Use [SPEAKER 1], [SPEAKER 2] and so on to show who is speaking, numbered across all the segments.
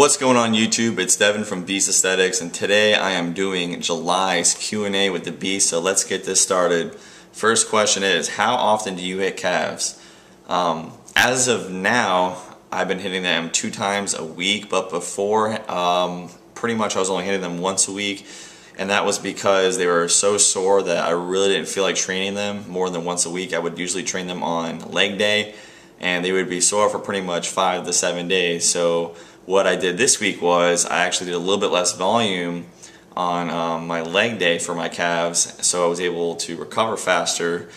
[SPEAKER 1] What's going on YouTube? It's Devin from BeastAesthetics, and today I am doing July's Q&A with the Beast, so let's get this started. First question is, how often do you hit calves? As of now, I've been hitting them 2 times a week, but before, pretty much I was only hitting them once a week, and that was because they were so sore that I really didn't feel like training them more than once a week. I would usually train them on leg day, and they would be sore for pretty much 5 to 7 days. So what I did this week was I actually did a little bit less volume on my leg day for my calves, so I was able to recover faster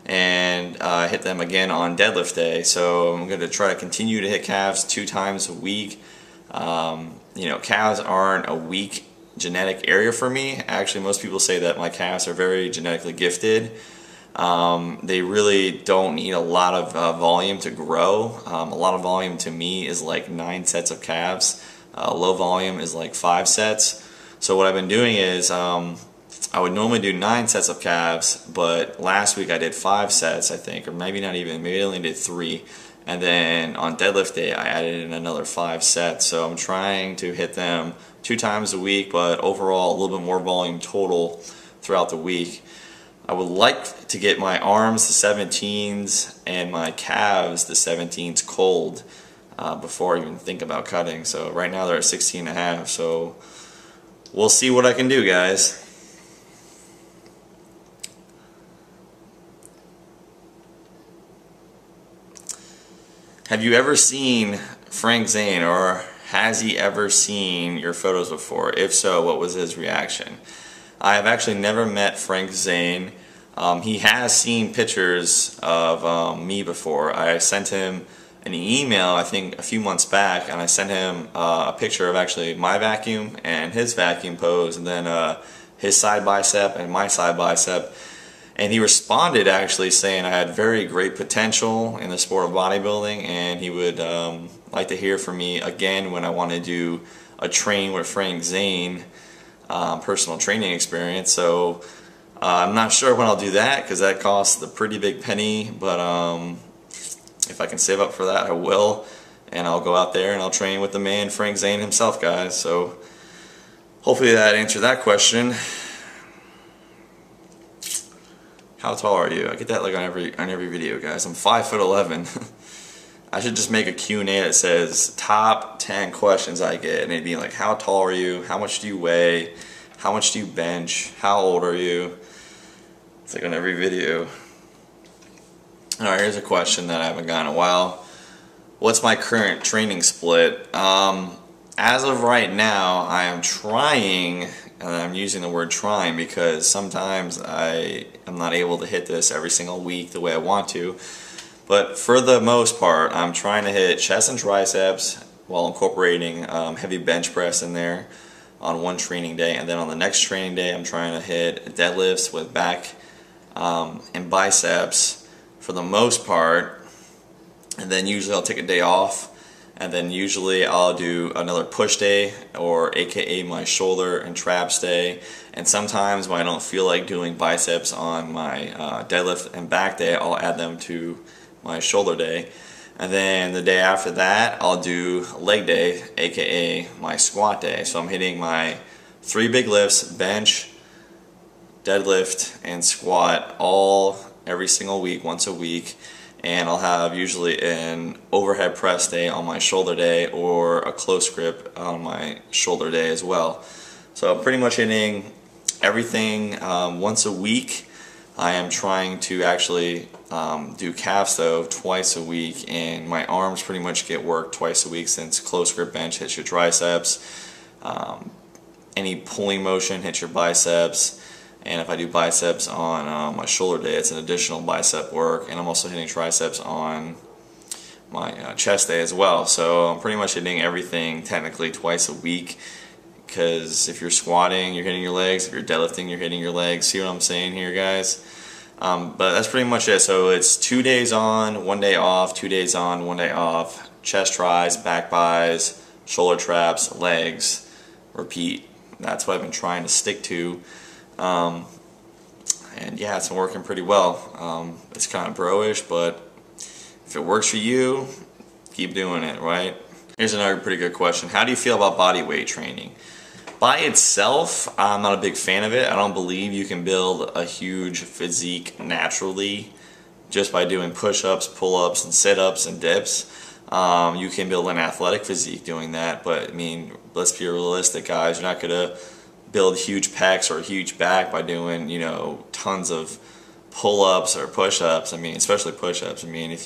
[SPEAKER 1] and hit them again on deadlift day. So I'm going to try to continue to hit calves 2 times a week. You know, calves aren't a weak genetic area for me. Actually, most people say that my calves are very genetically gifted. They really don't need a lot of volume to grow. A lot of volume to me is like 9 sets of calves. Low volume is like 5 sets. So what I've been doing is I would normally do 9 sets of calves, but last week I did 5 sets, I think, or maybe not even, maybe I only did 3. And then on deadlift day I added in another 5 sets. So I'm trying to hit them 2 times a week, but overall a little bit more volume total throughout the week. I would like to get my arms to 17s and my calves to 17s cold before I even think about cutting. So right now they're at 16.5, so we'll see what I can do, guys. Have you ever seen Frank Zane, or has he ever seen your photos before? If so, what was his reaction? I have actually never met Frank Zane. He has seen pictures of me before. I sent him an email, I think a few months back, and I sent him a picture of actually my vacuum and his vacuum pose, and then his side bicep and my side bicep. And he responded actually saying I had very great potential in the sport of bodybuilding, and he would like to hear from me again when I want to do a train with Frank Zane personal training experience. So I'm not sure when I'll do that because that costs a pretty big penny, but if I can save up for that I will, and I'll go out there and I'll train with the man Frank Zane himself, guys. So hopefully that answered that question. How tall are you? I get that like on every video, guys. I'm 5'11". I should just make a Q&A that says top 10 questions I get, and it'd be like, how tall are you? How much do you weigh? How much do you bench? How old are you? It's like on every video. Alright, here's a question that I haven't gotten in a while. What's my current training split? As of right now, I am trying, and I'm using the word trying because sometimes I am not able to hit this every single week the way I want to. But for the most part, I'm trying to hit chest and triceps while incorporating heavy bench press in there on one training day, and then on the next training day I'm trying to hit deadlifts with back and biceps for the most part, and then usually I'll take a day off, and then usually I'll do another push day, or aka my shoulder and traps day. And sometimes when I don't feel like doing biceps on my deadlift and back day, I'll add them to my shoulder day. And then the day after that I'll do leg day, aka my squat day. So I'm hitting my 3 big lifts, bench, deadlift, and squat all every single week, once a week. And I'll have usually an overhead press day on my shoulder day, or a close grip on my shoulder day as well. So I'm pretty much hitting everything once a week. I am trying to actually do calves though twice a week, and my arms pretty much get worked twice a week since close grip bench hits your triceps. Any pulling motion hits your biceps. And if I do biceps on my shoulder day, it's an additional bicep work, and I'm also hitting triceps on my chest day as well. So I'm pretty much hitting everything technically twice a week, because if you're squatting, you're hitting your legs. If you're deadlifting, you're hitting your legs. See what I'm saying here, guys? But that's pretty much it. So it's 2 days on, 1 day off, 2 days on, 1 day off, chest tries, back bis, shoulder traps, legs, repeat. That's what I've been trying to stick to. And yeah, it's been working pretty well. It's kind of bro-ish, but if it works for you, keep doing it, right? Here's another pretty good question. How do you feel about body weight training? By itself, I'm not a big fan of it. I don't believe you can build a huge physique naturally just by doing push-ups, pull-ups, and sit-ups and dips. You can build an athletic physique doing that, but I mean, let's be realistic, guys. You're not gonna build huge pecs or a huge back by doing, you know, tons of pull-ups or push-ups. I mean, especially push-ups. I mean,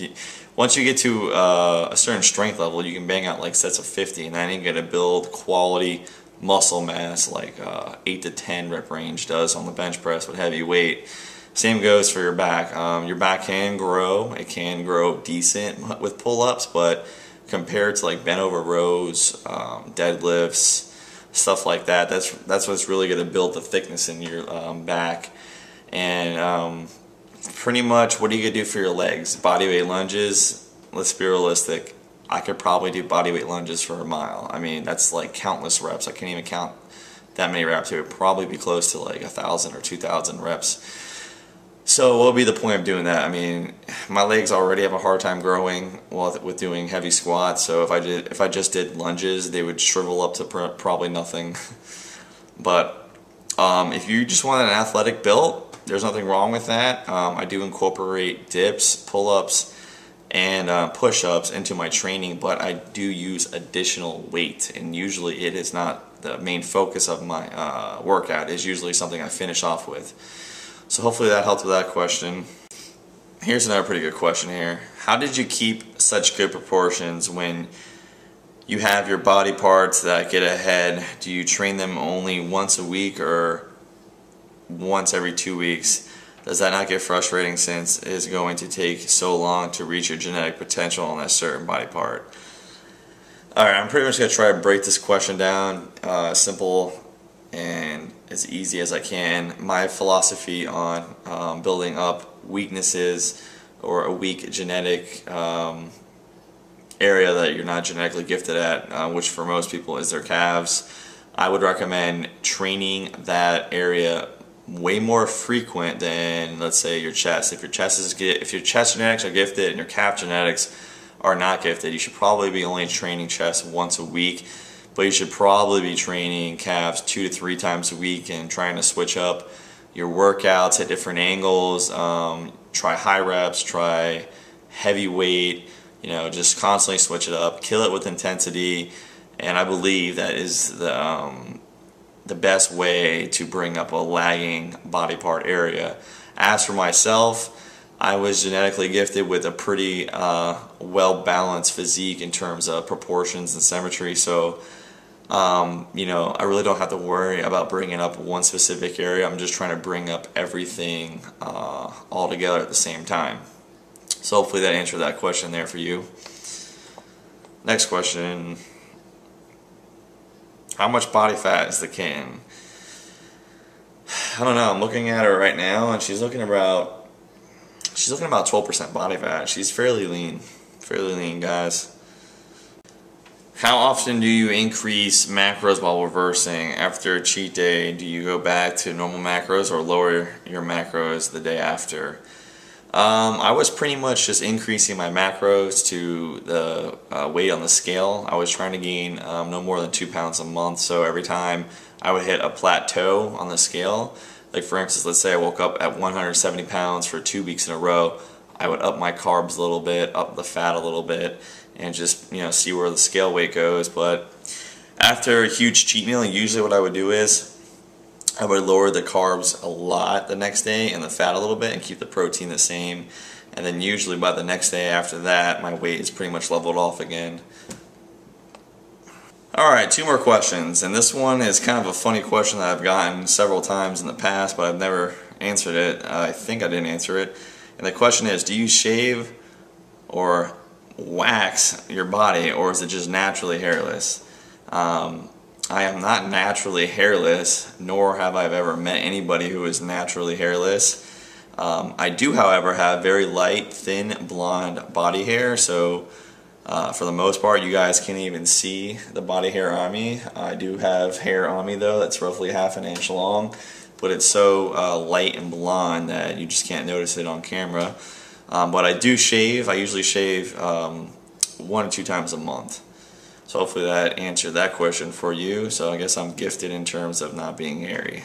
[SPEAKER 1] once you get to a certain strength level, you can bang out like sets of 50, and that ain't gonna build quality muscle mass like 8 to 10 rep range does on the bench press with heavy weight. Same goes for your back. Your back can grow. It can grow decent with pull-ups, but compared to like bent over rows, deadlifts, stuff like that, that's what's really going to build the thickness in your back. And pretty much, what are you going to do for your legs? Bodyweight lunges. Let's be realistic. I could probably do bodyweight lunges for a mile. I mean, that's like countless reps. I can't even count that many reps. It would probably be close to like 1,000 or 2,000 reps. So what would be the point of doing that? I mean, my legs already have a hard time growing with doing heavy squats. So if I just did lunges, they would shrivel up to probably nothing. But if you just want an athletic build, there's nothing wrong with that. I do incorporate dips, pull-ups, and push-ups into my training, but I do use additional weight, and usually it is not the main focus of my workout. It's usually something I finish off with. So hopefully that helped with that question. Here's another pretty good question here. How did you keep such good proportions when you have your body parts that get ahead? Do you train them only once a week or once every 2 weeks? Does that not get frustrating since it is going to take so long to reach your genetic potential on that certain body part? Alright, I'm pretty much going to try to break this question down simple and as easy as I can. My philosophy on building up weaknesses or a weak genetic area that you're not genetically gifted at, which for most people is their calves. I would recommend training that area way more frequent than, let's say, your chest. If your chest genetics are gifted and your calf genetics are not gifted, you should probably be only training chest once a week, but you should probably be training calves 2 to 3 times a week and trying to switch up your workouts at different angles. Try high reps, try heavy weight, you know, just constantly switch it up, kill it with intensity, and I believe that is the best way to bring up a lagging body part area. As for myself, I was genetically gifted with a pretty well-balanced physique in terms of proportions and symmetry, so you know, I really don't have to worry about bringing up one specific area. I'm just trying to bring up everything all together at the same time. So hopefully that answered that question there for you. Next question. How much body fat is the kitten? I don't know. I'm looking at her right now, and she's looking about 12% body fat. She's fairly lean, guys. How often do you increase macros while reversing? After a cheat day, do you go back to normal macros or lower your macros the day after? I was pretty much just increasing my macros to the weight on the scale. I was trying to gain no more than 2 pounds a month, so every time I would hit a plateau on the scale, like for instance, let's say I woke up at 170 pounds for 2 weeks in a row, I would up my carbs a little bit, up the fat a little bit, and just, you know, see where the scale weight goes. But after a huge cheat meal, usually what I would do is I would lower the carbs a lot the next day and the fat a little bit and keep the protein the same. And then usually by the next day after that, my weight is pretty much leveled off again. Alright, 2 more questions. And this one is kind of a funny question that I've gotten several times in the past, but I've never answered it. I think I didn't answer it. And the question is, do you shave or wax your body, or is it just naturally hairless? I am not naturally hairless, nor have I ever met anybody who is naturally hairless. I do, however, have very light, thin, blonde body hair, so for the most part, you guys can't even see the body hair on me. I do have hair on me, though, that's roughly ½ an inch long, but it's so light and blonde that you just can't notice it on camera. But I do shave. I usually shave 1 or 2 times a month. So hopefully that answered that question for you. So I guess I'm gifted in terms of not being hairy.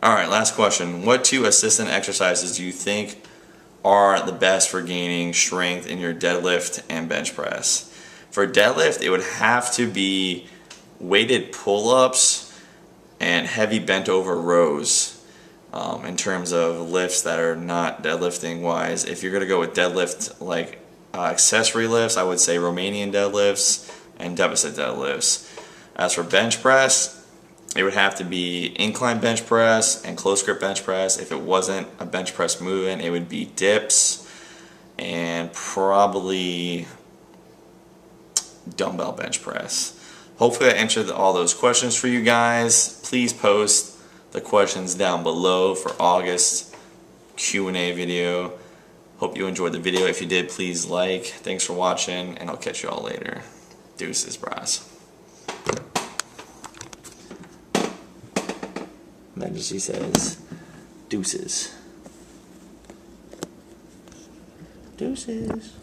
[SPEAKER 1] Alright, last question. What 2 assistant exercises do you think are the best for gaining strength in your deadlift and bench press? For deadlift, it would have to be weighted pull-ups and heavy bent over rows. In terms of lifts that are not deadlifting wise, if you're going to go with deadlift like accessory lifts, I would say Romanian deadlifts and deficit deadlifts. As for bench press, it would have to be incline bench press and close grip bench press. If it wasn't a bench press movement, it would be dips and probably dumbbell bench press. Hopefully I answered all those questions for you guys. Please post the questions down below for August Q&A video. Hope you enjoyed the video. If you did, please like. Thanks for watching, and I'll catch you all later. Deuces, bros. Imagine she says, deuces. Deuces.